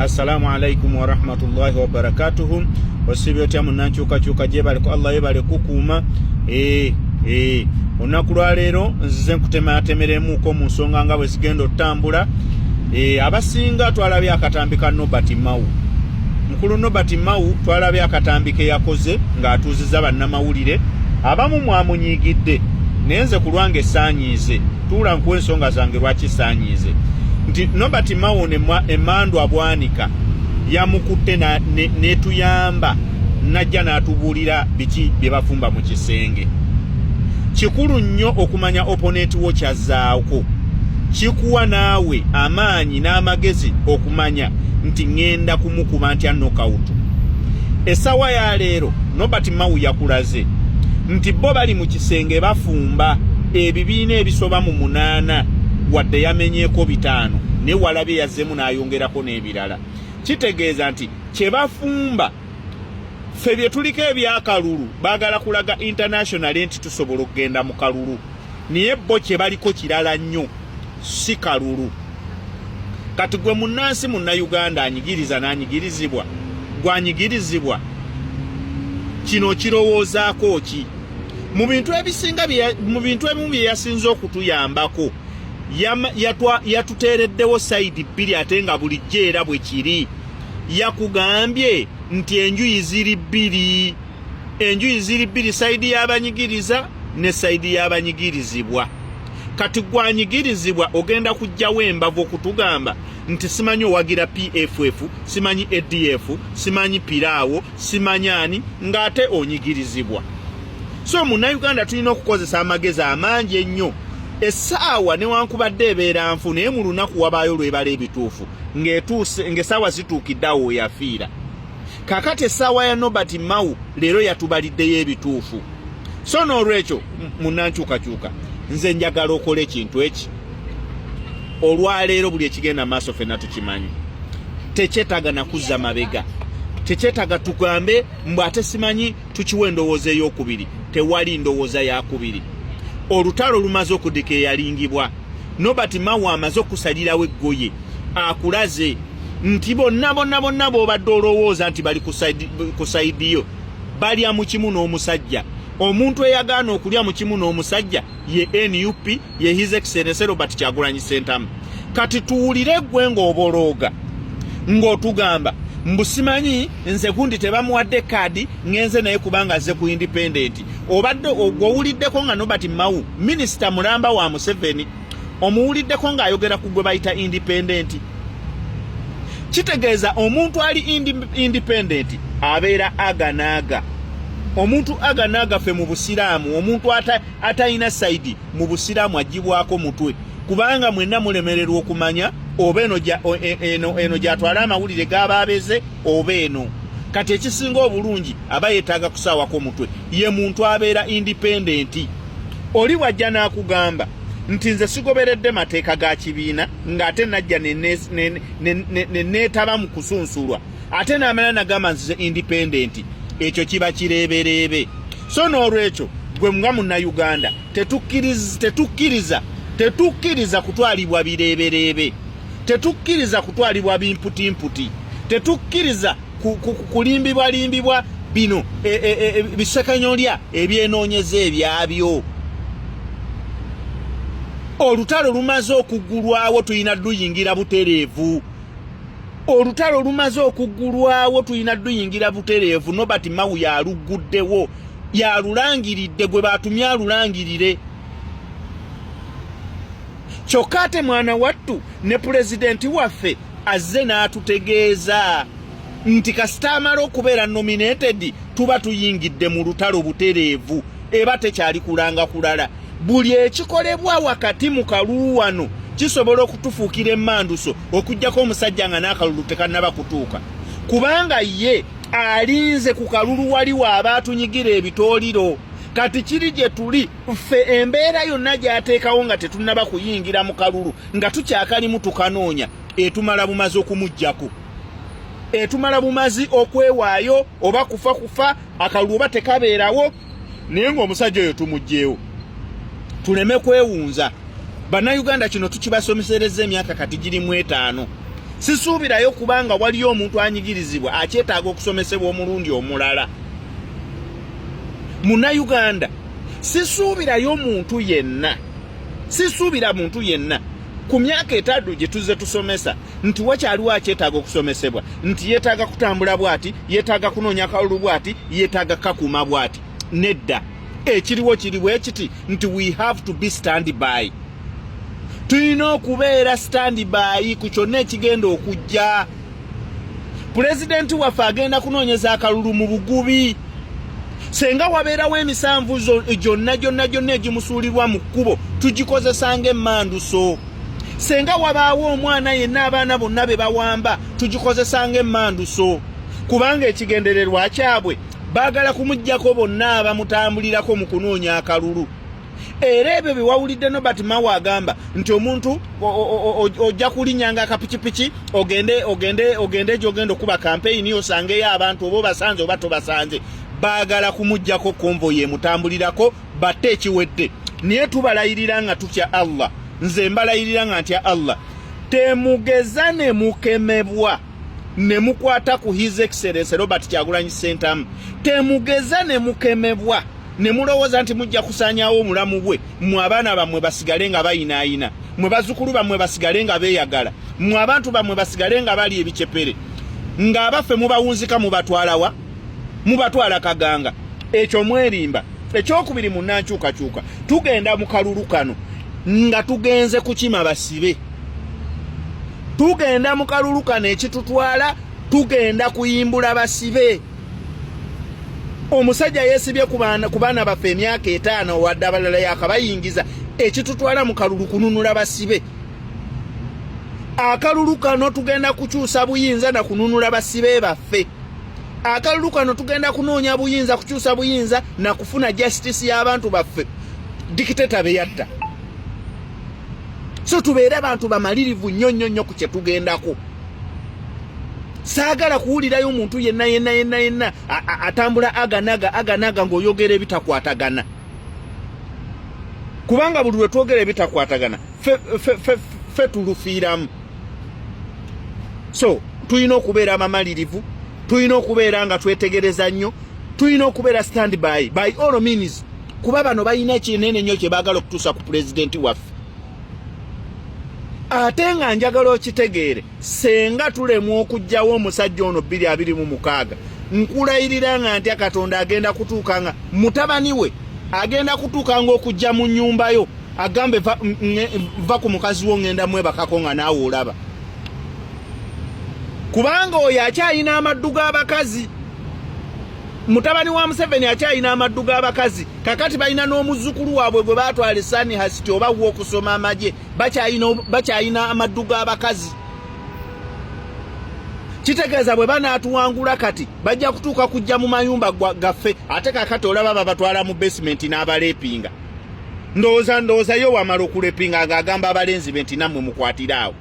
Assalamu alaikum wa rahmatullahi wa barakatuhu. Wasibyo tyamu nanchuka chuka jebale ko Allah yebale kukuma. Onaku lwa leero nzize nkutematemeremu ko mu nsonga nga bwe zigenda otambula. Abasinga twalabye akatambika Nobert Mao. Mukulu Nobert Mao twalabye akatambike yakoze ng'atuuziza bannamawulire. Abamu mwamunyigidde nenze kulwange esaanyize. Tuula nkuwa ensonga zange lwaki saanyize. Nti Nobert Mao emmandu abwanika yamukutte netuyamba najja n'atubuulira biki bye bafumba mu kisenge. Kikulu nnyo okumanya opponent wo kyazaako. Kikuwa naawe amaanyi n'amagezi okumanya nti ngenda kumukuba ntya knockout. Essawa ya leero Nobert Mao yakulaze nti bo bali mu kisenge bafumba ebibiina ebisoba mu 8 wadde yamenyeeko 5 ne walabye yazzemu n'ayongerako n'ebirala. Kitegeeza nti kye bafumba ffe bye tuliko ebyakalulu baagala kulaga international nti tusobola okugenda mu kalulu, naye bo kye baliko kirala nnyo si kalulu. Kati gwe munnansi munnayuganda anyigiriza n'anyigirizibwa, gwanyigirizibwa kino kirowoozaako ki? Mu bintu ebisinga mu bintu ebimu bye yasinze okutuyambako yatuteereddewo sayidi bbiri ate nga bulijjo era bwe kiri. Yakugambye nti enjuyi ziri bbiri, sayidi y'abanyigiriza ne sayidi y'abanyigirizibwa. Kati gwanyigirizibwa ogenda kujjawo embavu okutugamba nti simanyi owagira PFF, simanyi ADF, simanyi Piraawo, simanyani ng'ate onyigirizibwa. So munnayuganda tulina okukozesa amagezi amangi ennyo. Essaawa newankubadde ebeera nfu naye mu lunaku wabaayo lwebala ebituufu ng'essaawa zituukiddeawo yafiira. Kakati essaawa ya Nobert Mao leero yatubaliddeyo ebituufu. So n'olwekyo munnankyukakyuka nze njagala okole ekintu eki. Olwaleero buli ekigenda maaso ffenna tukimanyi. Tekyetaaga nakuzza mabega. Tekyetaaga tugambe mbw ate simanyi tukiwa endowooza ey'okubiri. Tewali ndowooza yakubiri. Olutalo lumaze okudika eyalingibwa. Nobert Mao amaze okusalirawo eggoye. Akulaze nti bonna b'obadde olowooza nti bali ku sayidiyo balya mu kimu n'omusajja. Omuntu eyagaana okulya mu kimu n'omusajja ye NUP, ye His Excellency Robert Kyagulanyi Ssentamu. Kati tuwulire gwe ng'obolooga ng'otugamba mbusimanyi nze gundi tebamuwadde kaadi ngenze naye kubanga azze ku independent. Obadde ogwowuliddeko nga Nobert Mao minisita mulamba wa Museveni omuwuliddeko ng'ayogera ku gwe bayita independent. Kitegeeza omuntu ali independent abeera aganaaga. Omuntu aganaaga ffe mu Busiraamu, omuntu atayina sayidi mu Busiraamu agibwako mutwe, kubanga mwenna mulemererwa okumanya oba eno gyatwala amawulire g'aba abeze oba eno. Kati ekisinga obulungi aba yeetaaga kusaawako omutwe, ye muntu abeera independent. Oli wajja n'akugamba nti nze sigoberedde mateeka ga kibiina ng'ate najja neetaba mu kusunsulwa ate n'amala nagamba nzize independent, ekyo kiba kireebereebe. So n'olwekyo gwe nga munnayuganda tetukkiriza kutwalibwa bireebereebe, tetukkiriza kutwalibwa bimputimputi, tetukkiriza kulimbibwa bino bisekanyolya ebyenoonyeza ebyabyo. Olutalo lumaze okuggulwawo tulina duyingira butereevu. Olutalo lumaze okuggulwawo tulina duyingira butereevu. Nobert Mao yaluguddewo, yalulangiridde gwe batumye alulangirire. Kyokka ate mwana wattu ne pulezidenti waffe azze n'atutegeeza nti kasita amala okubeera nominated tuba tuyingidde mu lutalo butereevu, eba tekyali kulanga kulala. Buli ekikolebwa wakati mu kalulu wano kisobola okutufuukira emmanduso okuggyako omusajja nga n'akalulu tekannaba kutuuka, kubanga ye alinze ku kalulu waliwo abaatunyigira ebitooliro. Kati kiri gye tuli ffe embeera yonna gy'ateekawo nga tetunnaba kuyingira mu kalulu nga tukyakalimu tukanoonya, etumala bumazi okumuggyako, etumala bumazi okwewaayo oba kufa akalulu oba tekabeerawo, naye ng'omusajja oyo tumuggyeewo. Tuleme kwewunza. Bannayuganda kino tukibasomesereza emyaka kati girimu 5. sisuubirayo kubanga waliyo omuntu anyigirizibwa akyetaaga okusomesebwa omulundi omulala. Munnayuganda sisuubirayo muntu yenna, sisuubira muntu yenna ku myaka etaddu gye tuzze tusomesa nti wakyaliwo akyetaaga okusomesebwa nti yeetaaga kutambula bw'ati, yeetaaga kunoonya kalulu bw'ati, yeetaaga kakuuma bw'ati. Nedda, ekiriwo kiriwo ekiti nti we have to be stand by. Tulina okubeera stand by ku kyonna ekigenda okujja. Pulezidenti waffe agenda kunoonyeza akalulu mu Bugubi. Senga wabeerawo emisanvu gyonna egimusuulirwa mu kkubo tugikozesanga emmanduso. Senga wabaawo omwana yenna abaana bonna be bawamba tugikozesanga emmanduso. Kubanga ekigendererwa kyabwe baagala kumuggyako bonna abamutambulirako mu kunoonya akalulu. Era ebyo bye wawulidde Nobert Mao agamba nti omuntu ojja kulinnyanga akapikipiki ogende gy'ogenda okuba kampeyini osangeyo abantu oba obasanze oba tobasanze. Baagala kumuggyako konvoyi emutambulirako batte ekiwedde. Naye tubalayirira nga tutya Allah. Nze mbalayirira nga ntya Allah. Temugeza ne mukemebwa ne mukwata ku His Excellency Robert Kyagulanyi Ssentamu. Temugeza ne mukemebwa ne mulowooza nti mujja kusaanyaawo omulamu bwe, mmwe abaana bammwe basigale nga bayinaayina, mmwe bazzukulu bammwe basigale nga beeyagala, mmwe abantu bammwe basigale nga bali ebicepere, ng'abaffe mubawunzika mubatwalawa, mubatwala Kaganga. Ekyo mwerimba. Ekyokubiri munnankyukakyuka, tugenda mu kalulu kano nga tugenze kukima basibe. Tugenda mu kalulu kano ekitutwala tugenda kuyimbula basibe. Omusajja yeesibye ku baana baffe emyaka 5 wadde abalala yakabayingiza. Ekitutwala mu kalulu kununula basibe. Akalulu kano tugenda kukyusa buyinza na kununula basibe baffe. Akalulu kano tugenda kunoonya buyinza, kukyusa buyinza na kufuna justice y'abantu baffe dictator be yatta. So tubeere abantu bamalirivu nnyo ku kye tugendako. Saagala kuwulirayo omuntu yenna atambula aganaga ng'oyogera ebitakwatagana. Kubanga buli lwe twogera ebitakwatagana fe tulufiiramu. So tulina okubeera abamalirivu, tulina okubeera nga twetegereza nnyo, tulina okubeera stand by all means, kuba bano balina ekinene nnyo kye baagala okutuusa ku pulezidenti waffe. Ate nga njagala okitegeere, senga tulemwa okuggyawo omusajja ono 2026, nkulayirira nga ntya Katonda agenda kutuuka nga mutabani we agenda kutuuka nga okujja mu nnyumba yo agambe va ku mukazi wo ngenda mwebakako nga naawe olaba. Kubanga oyo akyayina amaddu g'abakazi. Mutabani wa Museveni akyayina amaddu g'abakazi. Kakati balina n'omuzzukulu waabwe gwe baatwala Sani Hasiti oba wo okusoma amagye, bakyayina amaddu g'abakazi. Kitegeeza bwe banaatuwangula kati bajja kutuuka kujja mu mayumba gaffe, ate kakati olaba babatwala mu basement n'abalepinga. Ndowooza yo wamala okulepinga ng'agamba abalenzi be nti nammwe mukwatiraawo.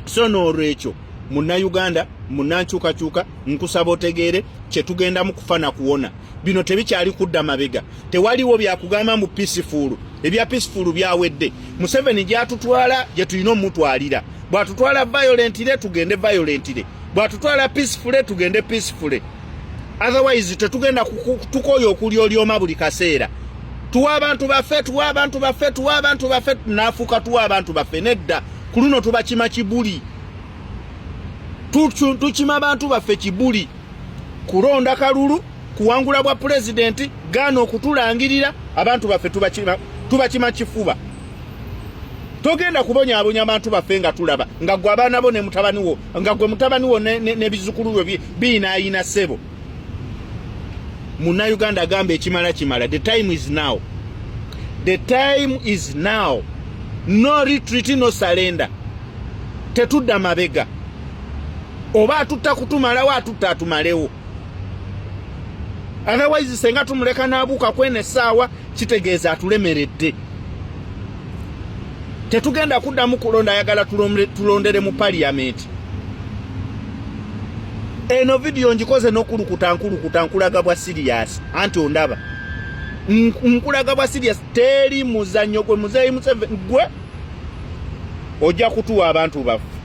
So n'olwekyo Munnayuganda, munnankyukakyuka, nkusaba otegeere kye tugenda mu kufa na kuwona. Bino tebikyali kudda mabega. Tewaliwo byakugamba mu peaceful. Ebya peaceful byawedde. Museveni gy'atutwala gye tulina omutwalira. Bw'atutwala violently tugende violently. Bw'atutwala peaceful tugende peaceful. Otherwise tetugenda tukoyo okulyolyoma buli kaseera. Tuwa abantu baffe, naafuuka tuwa abantu baffe. Nedda, ku luno tubakima kibuli. Tukima abantu baffe kibuli. Kulonda kalulu, kuwangula bwa pulezidenti, gaana okutulangirira, abantu baffe tubakima kifuba. Togenda kubonyaabonya abantu baffe nga tulaba, nga gwe abaana bo ne mutabani wo, nga gwe mutabani wo ne bizzukulu bye biinaayina ssebo. Munnayuganda agamba ekimala kimala. The time is now. The time is now. No retreat, no surrender. Tetudda mabega. Oba atutta kutumalawo atutta atumalewo. Otherwise senga tumuleka n'abuuka kwene essaawa kitegeeza atulemeredde. Tetugenda kuddamu kulonda ayagala tulondere mu parliament. Eno video njikoze n'okulukuta nkulaga bwa serious. Anti ondaba. Nkulaga bwa serious teri muzannyo gwe Muzeeyi Museveni gwe ojja kutuwa abantu baffe.